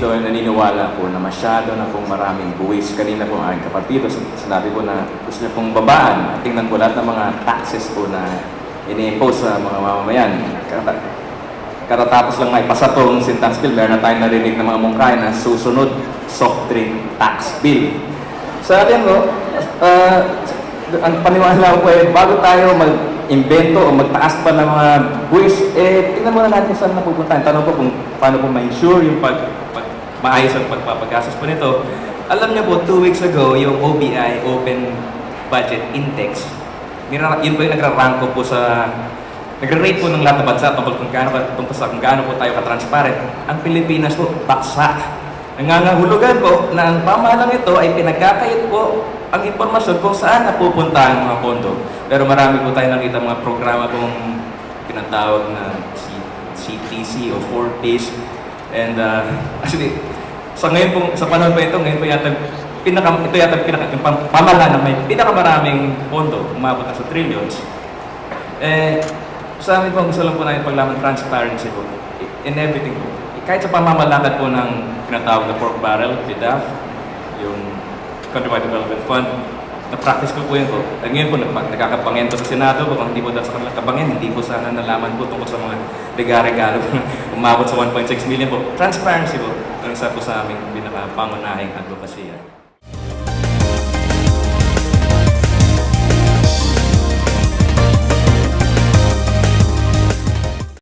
dito ay naniniwala po na masyado na pong maraming buwis. Kanina po ang kapatid, sinabi ko na gusto niya pong babaan. Tingnan po lahat ng mga taxes po na ini-impose sa mga mamamayan. Katatapos lang nga ipasa itong sin tax bill, meron na tayong narinig ng mga mungkahin na susunod soft drink tax bill. Sa atin po, ang paniwala ko eh, bago tayo mag-invento o magtaas pa ng mga buwis, tingnan muna natin saan napupuntahan. Tanong po kung paano po ma-ensure yung maayos ang pagpapagastos po nito. Alam niyo po, 2 weeks ago, yung OBI, Open Budget Index, yun po yung nagra-rank po sa nagre-rate po ng lahat ng bansa tungkol kung gaano po tayo ka-transparent. Ang Pilipinas po, baksa. Nangangahulugan po na ang pamahalang ito ay pinagkakait po ang impormasyon kung saan napupunta ang mga pondo. Pero marami po tayo nakita mga programa pong pinatawag na CTC o 4Ps. And actually, sa panahon pa ito, ngayon po yata yung pamahalaan na may pinakamaraming pondo, umabot na sa trillions. Sa amin po, gusto lang po natin paglaman transparency po in everything po. Kahit sa pamamalakad po ng pinatawag na pork barrel, PDAF, yung Countrywide Development Fund, na-practice ko po yun po. At ngayon po, nakakapangin po sa Senado, kung hindi po dahil sa kanilang kabangin, hindi po sana nalaman po tungkol sa mga regalo umabot sa 1.6 million po. Transparency po, ang isa po sa aming pinakapangunahing advokasya.